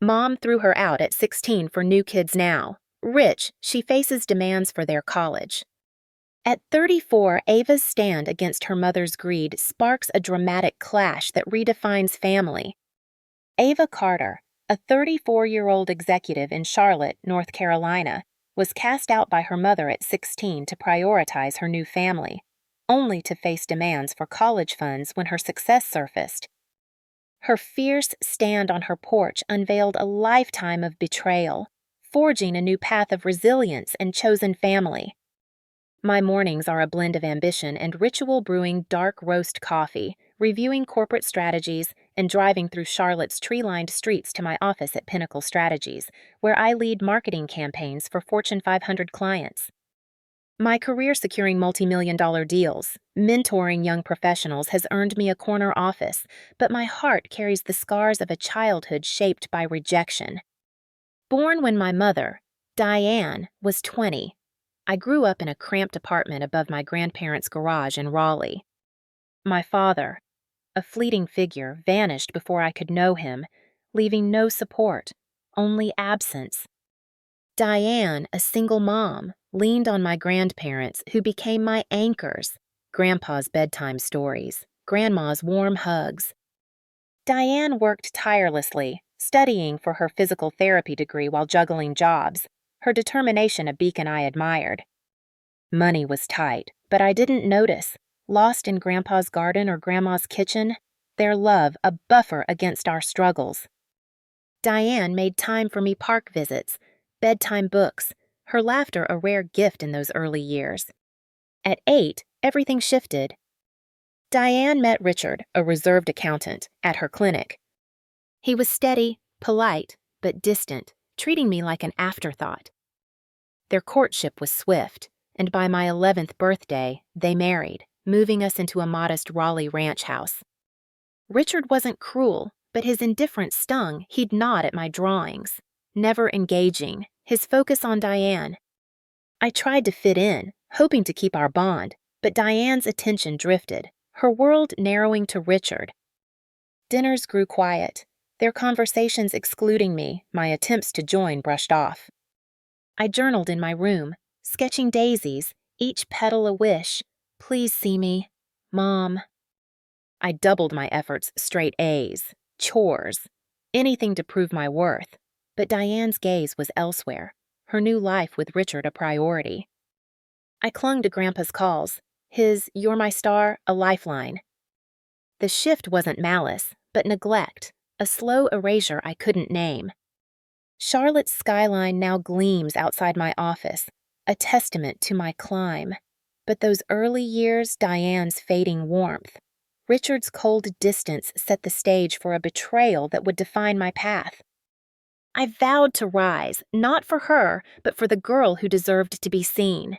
Mom threw her out at 16 for New Kids Now. Rich, she faces demands for their college. At 34, Ava's stand against her mother's greed sparks a dramatic clash that redefines family. Ava Carter, a 34-year-old executive in Charlotte, North Carolina, was cast out by her mother at 16 to prioritize her new family, only to face demands for college funds when her success surfaced. Her fierce stand on her porch unveiled a lifetime of betrayal, forging a new path of resilience and chosen family. My mornings are a blend of ambition and ritual brewing dark roast coffee, reviewing corporate strategies, and driving through Charlotte's tree-lined streets to my office at Pinnacle Strategies, where I lead marketing campaigns for Fortune 500 clients. My career securing multi-million-dollar deals, mentoring young professionals has earned me a corner office, but my heart carries the scars of a childhood shaped by rejection. Born when my mother, Diane, was 20, I grew up in a cramped apartment above my grandparents' garage in Raleigh. My father, a fleeting figure, vanished before I could know him, leaving no support, only absence. Diane, a single mom, leaned on my grandparents, who became my anchors, Grandpa's bedtime stories, Grandma's warm hugs. Diane worked tirelessly, studying for her physical therapy degree while juggling jobs, her determination a beacon I admired. Money was tight, but I didn't notice, lost in Grandpa's garden or Grandma's kitchen, their love a buffer against our struggles. Diane made time for me park visits, bedtime books, her laughter a rare gift in those early years. At 8, everything shifted. Diane met Richard, a reserved accountant, at her clinic. He was steady, polite, but distant, treating me like an afterthought. Their courtship was swift, and by my 11th birthday, they married, moving us into a modest Raleigh ranch house. Richard wasn't cruel, but his indifference stung. He'd nod at my drawings, never engaging, his focus on Diane. I tried to fit in, hoping to keep our bond, but Diane's attention drifted, her world narrowing to Richard. Dinners grew quiet, their conversations excluding me, my attempts to join brushed off. I journaled in my room, sketching daisies, each petal a wish. Please see me, Mom. I doubled my efforts, straight A's, chores, anything to prove my worth, but Diane's gaze was elsewhere, her new life with Richard a priority. I clung to Grandpa's calls, his "You're my star" a lifeline. The shift wasn't malice, but neglect, a slow erasure I couldn't name. Charlotte's skyline now gleams outside my office, a testament to my climb. But those early years, Diane's fading warmth, Richard's cold distance set the stage for a betrayal that would define my path. I vowed to rise, not for her, but for the girl who deserved to be seen.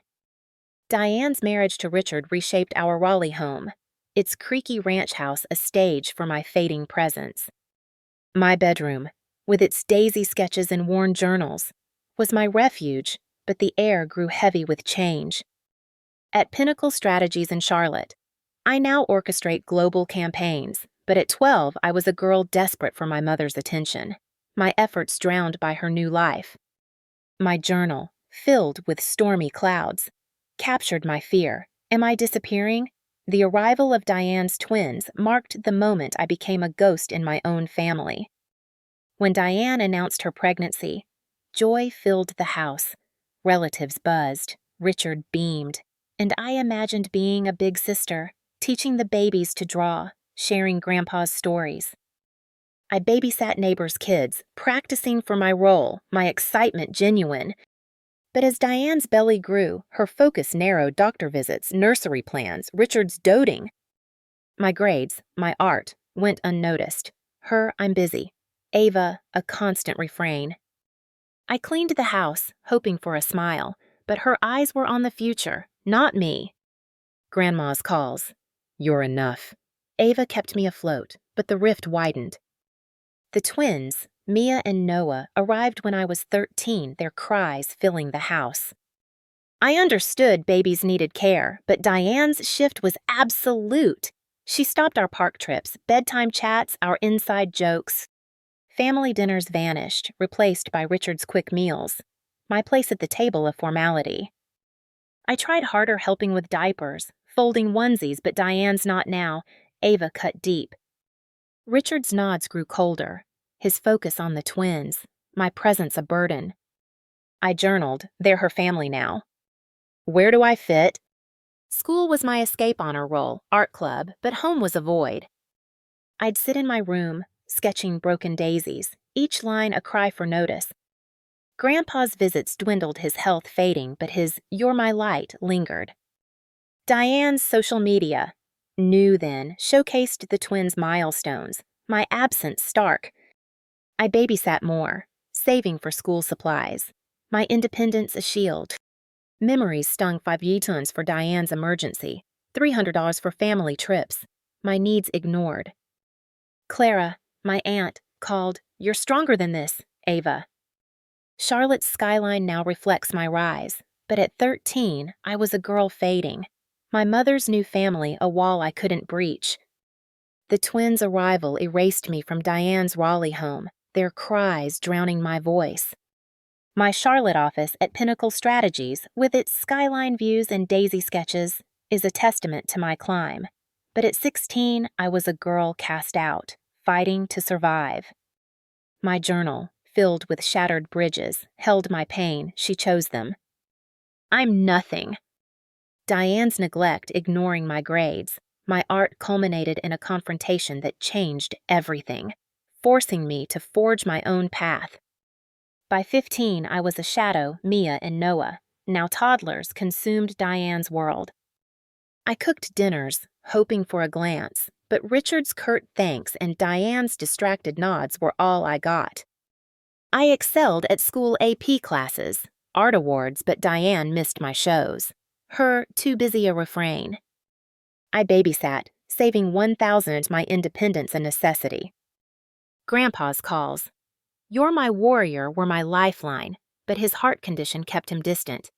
Diane's marriage to Richard reshaped our Raleigh home, its creaky ranch house a stage for my fading presence. My bedroom, with its daisy sketches and worn journals, was my refuge, but the air grew heavy with change. At Pinnacle Strategies in Charlotte, I now orchestrate global campaigns, but at 12 I was a girl desperate for my mother's attention, my efforts drowned by her new life. My journal, filled with stormy clouds, captured my fear. Am I disappearing? The arrival of Diane's twins marked the moment I became a ghost in my own family. When Diane announced her pregnancy, joy filled the house. Relatives buzzed, Richard beamed, and I imagined being a big sister, teaching the babies to draw, sharing Grandpa's stories. I babysat neighbors' kids, practicing for my role, my excitement genuine. But as Diane's belly grew, her focus narrowed: doctor visits, nursery plans, Richard's doting. My grades, my art, went unnoticed. Her, I'm busy. Ava, a constant refrain. I cleaned the house, hoping for a smile, but her eyes were on the future, not me. Grandma's calls. You're enough. Ava kept me afloat, but the rift widened. The twins, Mia and Noah, arrived when I was 13, their cries filling the house. I understood babies needed care, but Diane's shift was absolute. She stopped our park trips, bedtime chats, our inside jokes. Family dinners vanished, replaced by Richard's quick meals. My place at the table a formality. I tried harder helping with diapers, folding onesies, but Diane's not now. Ava cut deep. Richard's nods grew colder, his focus on the twins, my presence a burden. I journaled, they're her family now. Where do I fit? School was my escape honor roll, art club, but home was a void. I'd sit in my room, sketching broken daisies, each line a cry for notice. Grandpa's visits dwindled, his health fading, but his "you're my light" lingered. Diane's social media, new then, showcased the twins' milestones, my absence stark. I babysat more, saving for school supplies, my independence a shield. Memories stung 5 yetons for Diane's emergency, $300 for family trips, my needs ignored. Clara, my aunt, called, "You're stronger than this, Ava." Charlotte's skyline now reflects my rise, but at 13, I was a girl fading. My mother's new family a wall I couldn't breach. The twins' arrival erased me from Diane's Raleigh home, their cries drowning my voice. My Charlotte office at Pinnacle Strategies, with its skyline views and daisy sketches, is a testament to my climb. But at 16, I was a girl cast out, fighting to survive. My journal, filled with shattered bridges, held my pain, she chose them. I'm nothing. Diane's neglect ignoring my grades, my art culminated in a confrontation that changed everything, forcing me to forge my own path. By 15, I was a shadow, Mia and Noah. Now toddlers consumed Diane's world. I cooked dinners, hoping for a glance, but Richard's curt thanks and Diane's distracted nods were all I got. I excelled at school AP classes, art awards, but Diane missed my shows. Her too busy a refrain. I babysat, saving 1,000 my independence a necessity. Grandpa's calls. "You're my warrior" were my lifeline, but his heart condition kept him distant.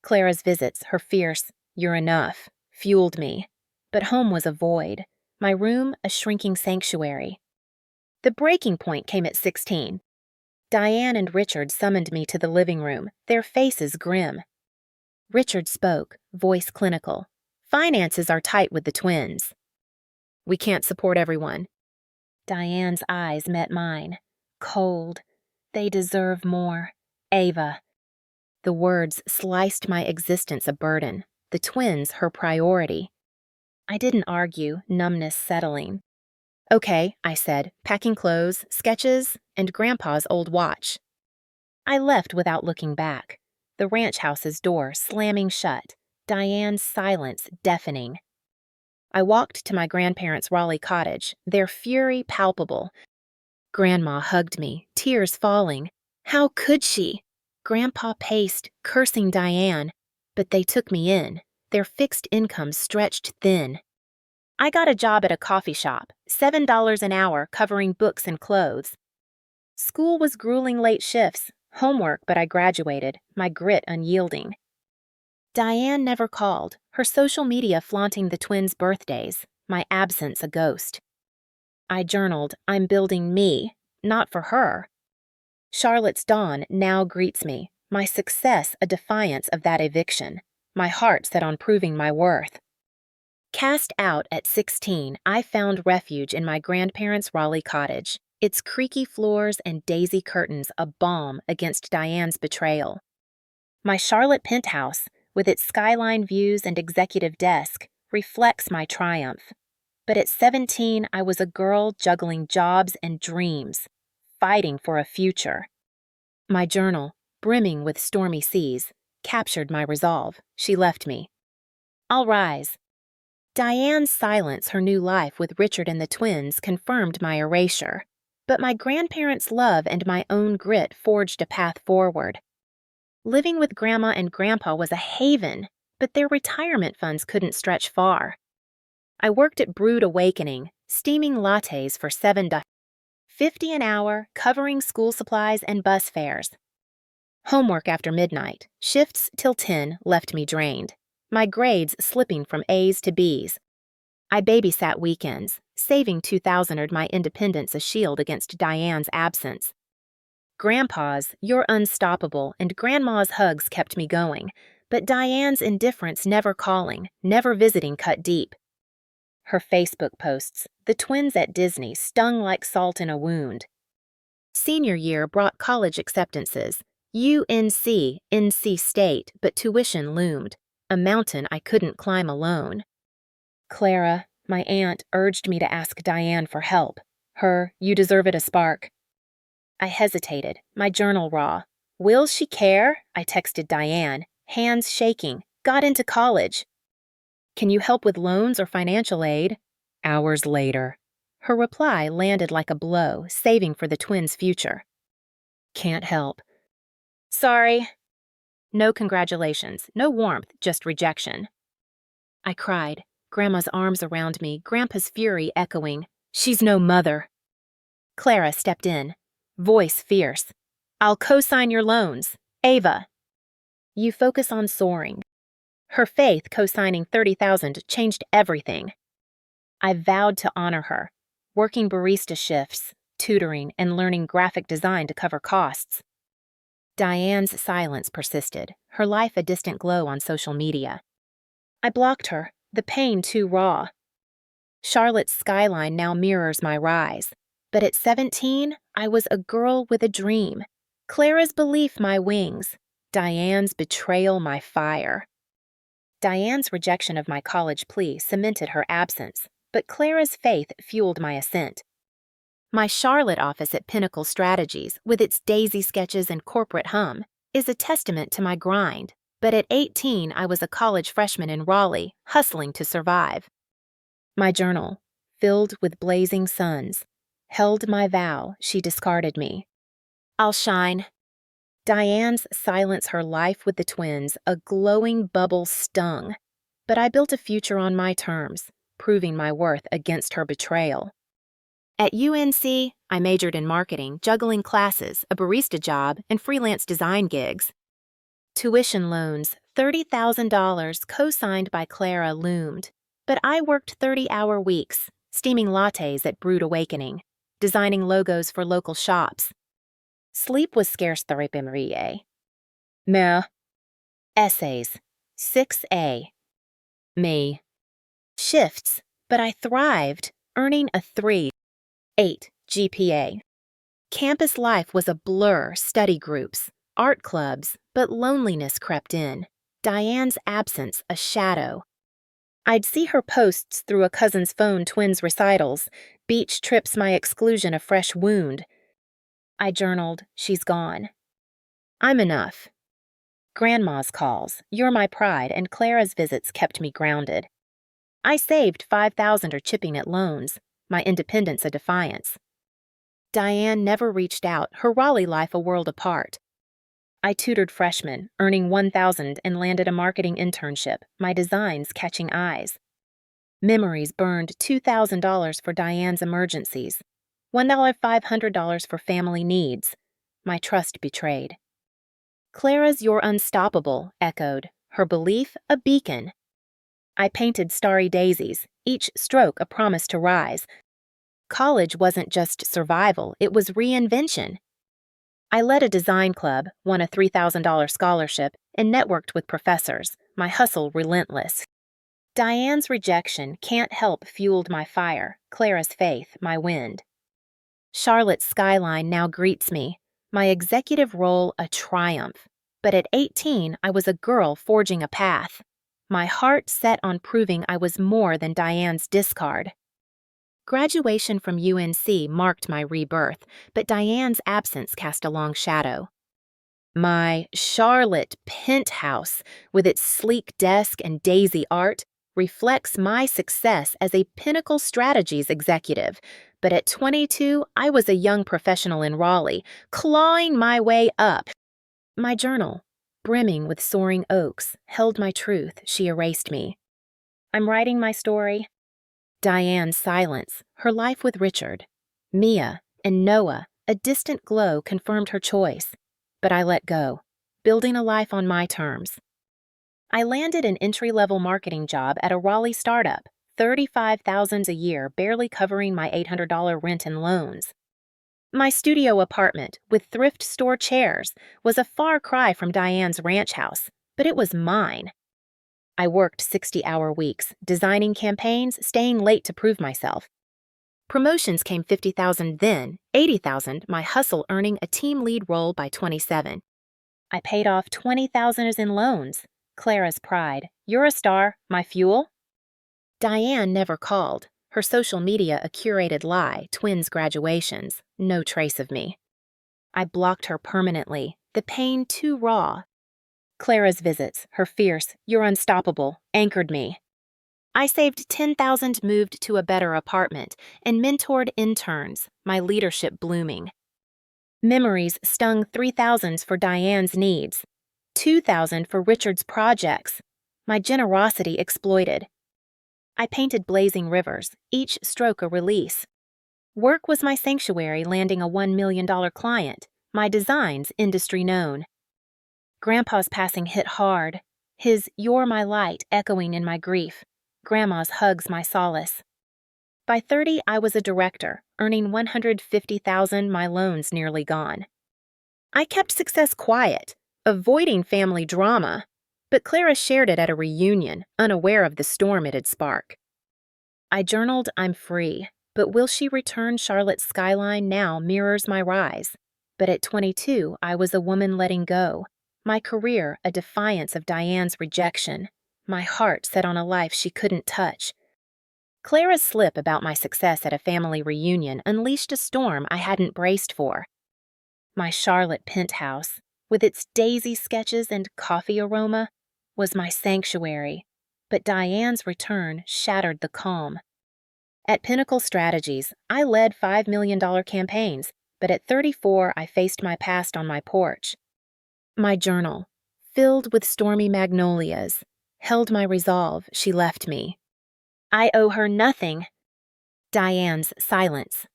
Clara's visits, her fierce, "You're enough," fueled me, but home was a void, my room a shrinking sanctuary. The breaking point came at 16. Diane and Richard summoned me to the living room, their faces grim. Richard spoke, voice clinical. "Finances are tight with the twins." "We can't support everyone." Diane's eyes met mine. Cold. "They deserve more. Ava." The words sliced my existence a burden, the twins her priority. I didn't argue, numbness settling. "Okay," I said, packing clothes, sketches, and Grandpa's old watch. I left without looking back, the ranch house's door slamming shut, Diane's silence deafening. I walked to my grandparents' Raleigh cottage, their fury palpable. Grandma hugged me, tears falling. How could she? Grandpa paced, cursing Diane, but they took me in, their fixed incomes stretched thin. I got a job at a coffee shop, $7 an hour covering books and clothes. School was grueling late shifts, homework, but I graduated, my grit unyielding. Diane never called, her social media flaunting the twins' birthdays, my absence a ghost. I journaled, I'm building me, not for her. Charlotte's dawn now greets me, my success a defiance of that eviction, my heart set on proving my worth. Cast out at 16, I found refuge in my grandparents' Raleigh cottage, its creaky floors and daisy curtains a balm against Diane's betrayal. My Charlotte penthouse, with its skyline views and executive desk, reflects my triumph. But at 17, I was a girl juggling jobs and dreams, fighting for a future. My journal, brimming with stormy seas, captured my resolve. She left me. I'll rise. Diane's silence, her new life with Richard and the twins, confirmed my erasure. But my grandparents' love and my own grit forged a path forward. Living with Grandma and Grandpa was a haven, but their retirement funds couldn't stretch far. I worked at Brewed Awakening, steaming lattes for $7.50 an hour, covering school supplies and bus fares. Homework after midnight, shifts till 10 left me drained, my grades slipping from A's to B's. I babysat weekends, saving 2000'd my independence a shield against Diane's absence. Grandpa's "You're unstoppable" and Grandma's hugs kept me going, but Diane's indifference never calling, never visiting cut deep. Her Facebook posts, the twins at Disney, stung like salt in a wound. Senior year brought college acceptances. UNC, NC State, but tuition loomed, a mountain I couldn't climb alone. Clara, my aunt, urged me to ask Diane for help. Her "you deserve it" a spark. I hesitated, my journal raw. Will she care? I texted Diane, hands shaking. Got into college. Can you help with loans or financial aid? Hours later. Her reply landed like a blow, saving for the twins' future. Can't help. Sorry. No congratulations, no warmth, just rejection. I cried, Grandma's arms around me, Grandpa's fury echoing, "She's no mother." Clara stepped in, voice fierce. "I'll co-sign your loans. Ava." You focus on soaring. Her faith co-signing 30,000 changed everything. I vowed to honor her, working barista shifts, tutoring, and learning graphic design to cover costs. Diane's silence persisted, her life a distant glow on social media. I blocked her, the pain too raw. Charlotte's skyline now mirrors my rise, but at 17, I was a girl with a dream. Clara's belief my wings, Diane's betrayal my fire. Diane's rejection of my college plea cemented her absence, but Clara's faith fueled my ascent. My Charlotte office at Pinnacle Strategies, with its daisy sketches and corporate hum, is a testament to my grind, but at 18 I was a college freshman in Raleigh, hustling to survive. My journal, filled with blazing suns, held my vow she discarded me. I'll shine. Diane's silence her life with the twins, a glowing bubble stung, but I built a future on my terms, proving my worth against her betrayal. At UNC, I majored in marketing, juggling classes, a barista job, and freelance design gigs. Tuition loans, $30,000 co-signed by Clara loomed, but I worked 30-hour weeks, steaming lattes at Brewed Awakening, designing logos for local shops. Sleep was scarce therapy. Meh. Essays, 6A. Me. Shifts, but I thrived, earning a 3.8 GPA. Campus life was a blur, study groups, art clubs, but loneliness crept in. Diane's absence a shadow. I'd see her posts through a cousin's phone, twins recitals, beach trips my exclusion a fresh wound. I journaled, she's gone. I'm enough. Grandma's calls, you're my pride, and Clara's visits kept me grounded. I saved 5,000 or chipping at loans, my independence a defiance. Diane never reached out, her Raleigh life a world apart. I tutored freshmen, earning 1,000 and landed a marketing internship, my designs catching eyes. Memories burned $2,000 for Diane's emergencies, $1,500 for family needs, my trust betrayed. Clara's "You're unstoppable" echoed, her belief a beacon. I painted starry daisies, each stroke a promise to rise. College wasn't just survival, it was reinvention. I led a design club, won a $3,000 scholarship, and networked with professors, my hustle relentless. Diane's rejection can't help fueled my fire, Clara's faith my wind. Charlotte's skyline now greets me, my executive role a triumph. But at 18, I was a girl forging a path, my heart set on proving I was more than Diane's discard. Graduation from UNC marked my rebirth, but Diane's absence cast a long shadow. My Charlotte penthouse, with its sleek desk and daisy art, reflects my success as a Pinnacle Strategies executive, but at 22, I was a young professional in Raleigh, clawing my way up. My journal, brimming with soaring oaks, held my truth, she erased me. I'm writing my story. Diane's silence, her life with Richard. Mia and Noah, a distant glow confirmed her choice. But I let go, building a life on my terms. I landed an entry-level marketing job at a Raleigh startup, $35,000 a year, barely covering my $800 rent and loans. My studio apartment, with thrift store chairs, was a far cry from Diane's ranch house, but it was mine. I worked 60-hour weeks, designing campaigns, staying late to prove myself. Promotions came $50,000 then, $80,000, my hustle earning a team lead role by 27. I paid off $20,000 in loans. Clara's pride. You're a star, my fuel? Diane never called. Her social media a curated lie, twins' graduations, no trace of me. I blocked her permanently, the pain too raw. Clara's visits, her fierce, "You're unstoppable," anchored me. I saved $10,000, moved to a better apartment, and mentored interns, my leadership blooming. Memories stung $3,000 for Diane's needs, $2,000 for Richard's projects, my generosity exploited. I painted blazing rivers, each stroke a release. Work was my sanctuary, landing a $1 million client, my designs industry known. Grandpa's passing hit hard, his "You're my light" echoing in my grief, Grandma's hugs my solace. By 30, I was a director, earning $150,000, my loans nearly gone. I kept success quiet, avoiding family drama, but Clara shared it at a reunion, unaware of the storm it'd spark. I journaled, "I'm free, but will she return?" Charlotte's skyline now mirrors my rise. But at 22, I was a woman letting go, my career a defiance of Diane's rejection, my heart set on a life she couldn't touch. Clara's slip about my success at a family reunion unleashed a storm I hadn't braced for. My Charlotte penthouse, with its daisy sketches and coffee aroma, was my sanctuary, but Diane's return shattered the calm. At Pinnacle Strategies, I led $5 million campaigns, but at 34, I faced my past on my porch. My journal, filled with stormy magnolias, held my resolve. She left me. I owe her nothing. Diane's silence.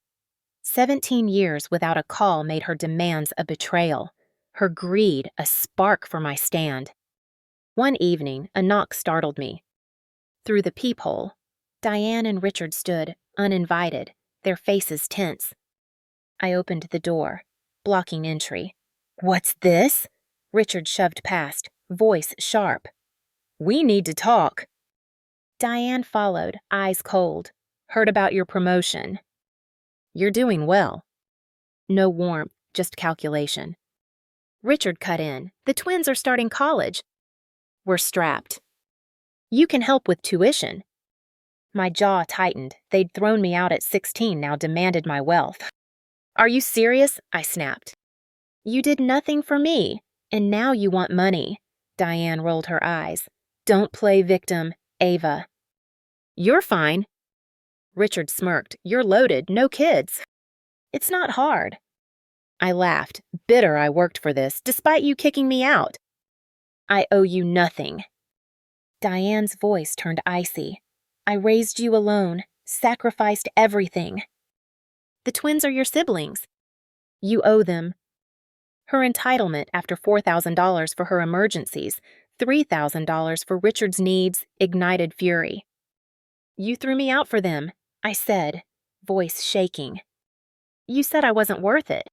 17 years without a call made her demands a betrayal, her greed a spark for my stand. One evening, a knock startled me. Through the peephole, Diane and Richard stood, uninvited, their faces tense. I opened the door, blocking entry. "What's this?" Richard shoved past, voice sharp. "We need to talk." Diane followed, eyes cold. "Heard about your promotion." "You're doing well." No warmth, just calculation. Richard cut in. "The twins are starting college." "We're strapped." "You can help with tuition." My jaw tightened. They'd thrown me out at 16, now demanded my wealth. "Are you serious?" I snapped. "You did nothing for me, and now you want money." Diane rolled her eyes. "Don't play victim, Ava." "You're fine." Richard smirked. "You're loaded, no kids." "It's not hard." I laughed, bitter I worked for this, despite you kicking me out. "I owe you nothing." Diane's voice turned icy. "I raised you alone, sacrificed everything." "The twins are your siblings." "You owe them." Her entitlement after $4,000 for her emergencies, $3,000 for Richard's needs, ignited fury. "You threw me out for them," I said, voice shaking. "You said I wasn't worth it."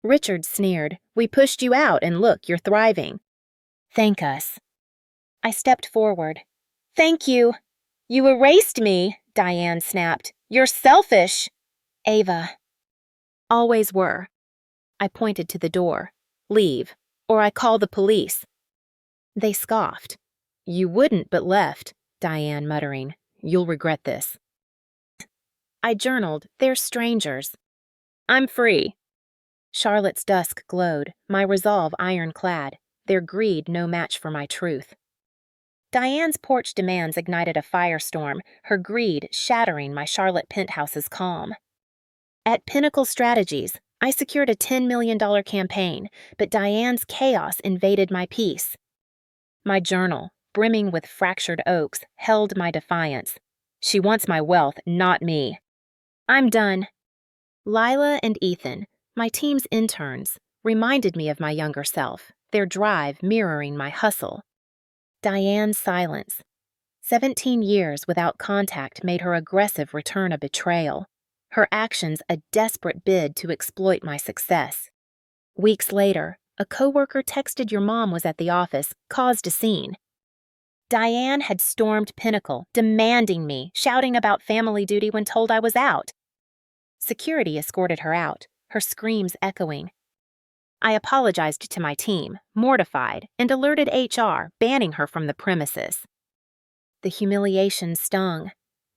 Richard sneered. "We pushed you out, and look, you're thriving." "Thank us." I stepped forward. "Thank you." "You erased me," Diane snapped. "You're selfish." "Ava." "Always were." I pointed to the door. "Leave, or I call the police." They scoffed. "You wouldn't, but left," Diane muttering. "You'll regret this." I journaled, "They're strangers." "I'm free." Charlotte's dusk glowed, my resolve ironclad, their greed no match for my truth. Diane's porch demands ignited a firestorm, her greed shattering my Charlotte penthouse's calm. At Pinnacle Strategies, I secured a $10 million campaign, but Diane's chaos invaded my peace. My journal, brimming with fractured oaks, held my defiance. "She wants my wealth, not me." "I'm done." Lila and Ethan, my team's interns, reminded me of my younger self, their drive mirroring my hustle. Diane's silence. 17 years without contact made her aggressive return a betrayal, her actions a desperate bid to exploit my success. Weeks later, a coworker texted your mom was at the office, caused a scene. Diane had stormed Pinnacle, demanding me, shouting about family duty when told I was out. Security escorted her out, her screams echoing. I apologized to my team, mortified, and alerted HR, banning her from the premises. The humiliation stung,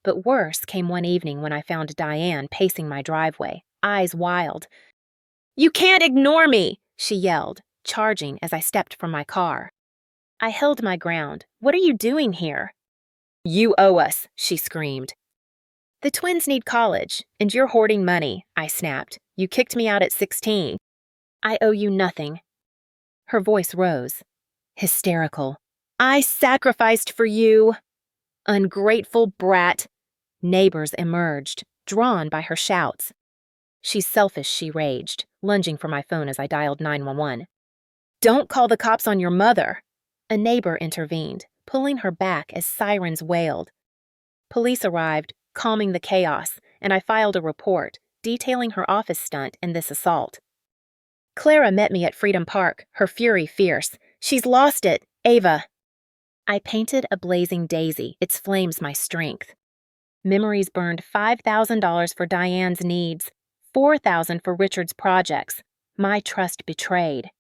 but worse came one evening when I found Diane pacing my driveway, eyes wild. "You can't ignore me!" she yelled, charging as I stepped from my car. I held my ground. "What are you doing here?" "You owe us," she screamed. "The twins need college, and you're hoarding money," I snapped. "You kicked me out at 16. I owe you nothing." Her voice rose, hysterical. "I sacrificed for you." "Ungrateful brat." Neighbors emerged, drawn by her shouts. "She's selfish," she raged, lunging for my phone as I dialed 911. "Don't call the cops on your mother." A neighbor intervened, pulling her back as sirens wailed. Police arrived, calming the chaos, and I filed a report, detailing her office stunt and this assault. Clara met me at Freedom Park, her fury fierce. "She's lost it, Ava." I painted a blazing daisy, its flames my strength. Memories burned $5,000 for Diane's needs, $4,000 for Richard's projects, my trust betrayed.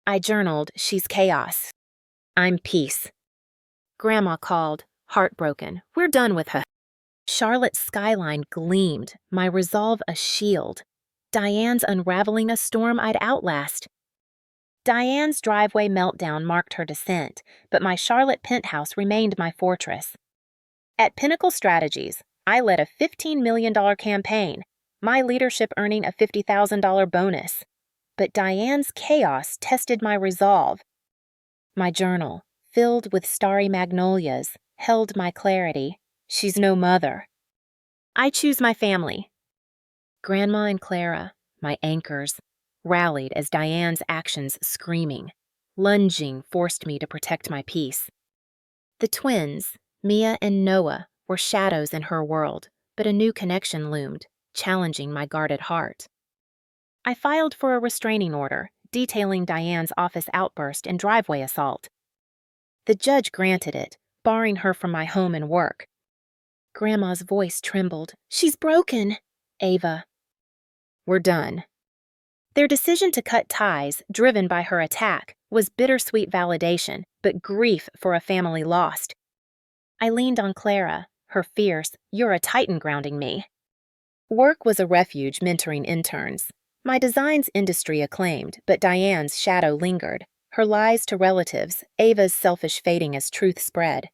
I journaled, "She's chaos. I'm peace." Grandma called, heartbroken. "We're done with her." Charlotte's skyline gleamed, my resolve a shield. Diane's unraveling a storm I'd outlast. Diane's driveway meltdown marked her descent, but my Charlotte penthouse remained my fortress. At Pinnacle Strategies, I led a $15 million campaign, my leadership earning a $50,000 bonus. But Diane's chaos tested my resolve. My journal, filled with starry magnolias, held my clarity. She's no mother. I choose my family. Grandma and Clara, my anchors, rallied as Diane's actions screaming. Lunging forced me to protect my peace. The twins, Mia and Noah, were shadows in her world, but a new connection loomed, challenging my guarded heart. I filed for a restraining order, detailing Diane's office outburst and driveway assault. The judge granted it, barring her from my home and work. Grandma's voice trembled. "She's broken." "Ava." "We're done." Their decision to cut ties, driven by her attack, was bittersweet validation, but grief for a family lost. I leaned on Clara, her fierce, "You're a titan," grounding me. Work was a refuge mentoring interns. My designs industry acclaimed, but Diane's shadow lingered, her lies to relatives, Ava's selfish fading as truth spread.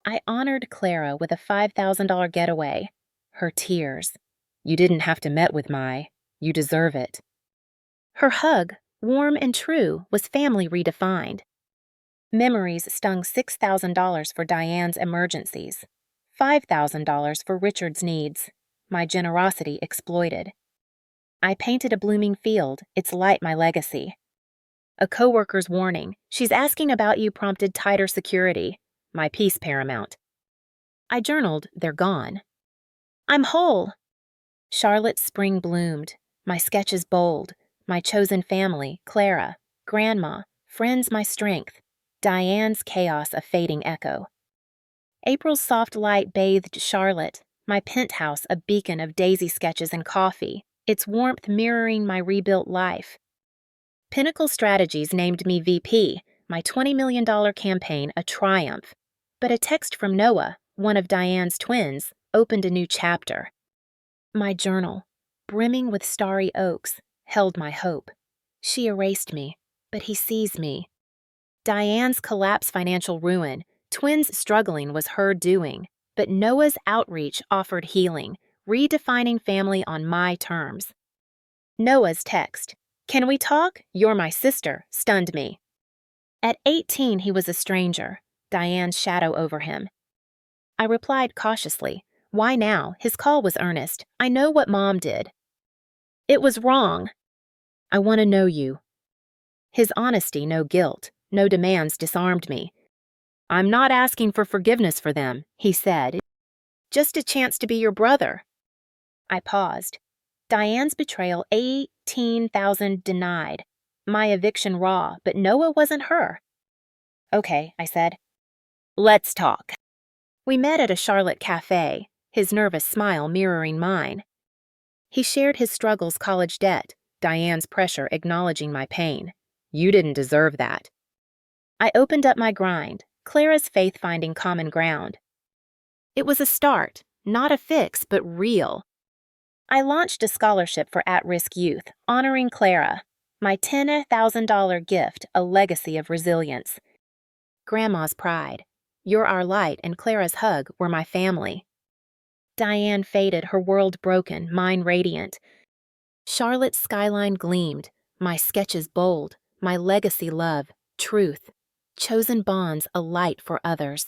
I honored Clara with a $5,000 getaway. Her tears. "You didn't have to met with you deserve it." Her hug, warm and true, was family redefined. Memories stung $6,000 for Diane's emergencies, $5,000 for Richard's needs, my generosity exploited. I painted a blooming field, its light my legacy. A coworker's warning, "She's asking about you," prompted tighter security, my peace paramount. I journaled, "They're gone." I'm whole. Charlotte's spring bloomed, my sketches bold, my chosen family, Clara, Grandma, friends my strength, Diane's chaos a fading echo. April's soft light bathed Charlotte, my penthouse a beacon of daisy sketches and coffee, its warmth mirroring my rebuilt life. Pinnacle Strategies named me VP, my $20 million campaign a triumph. But a text from Noah, one of Diane's twins, opened a new chapter. My journal, brimming with starry oaks, held my hope. She erased me, but he sees me. Diane's collapse financial ruin, twins struggling was her doing, but Noah's outreach offered healing, redefining family on my terms. Noah's text, "Can we talk? You're my sister," stunned me. At 18, he was a stranger, Diane's shadow over him. I replied cautiously, "Why now? His call was earnest. I know what Mom did." "It was wrong." "I want to know you." His honesty, no guilt, no demands disarmed me. I'm not asking for forgiveness for them, he said. Just a chance to be your brother. I paused. Diane's betrayal, 18,000 denied. My eviction raw, but Noah wasn't her. Okay, I said. Let's talk. We met at a Charlotte cafe, his nervous smile mirroring mine. He shared his struggles, college debt, Diane's pressure acknowledging my pain. You didn't deserve that. I opened up my grind, Clara's faith finding common ground. It was a start, not a fix, but real. I launched a scholarship for at-risk youth, honoring Clara, my $10,000 gift, a legacy of resilience. Grandma's pride, You're Our Light, and Clara's hug were my family. Diane faded, her world broken, mine radiant. Charlotte's skyline gleamed, my sketches bold, my legacy love, truth, chosen bonds a light for others.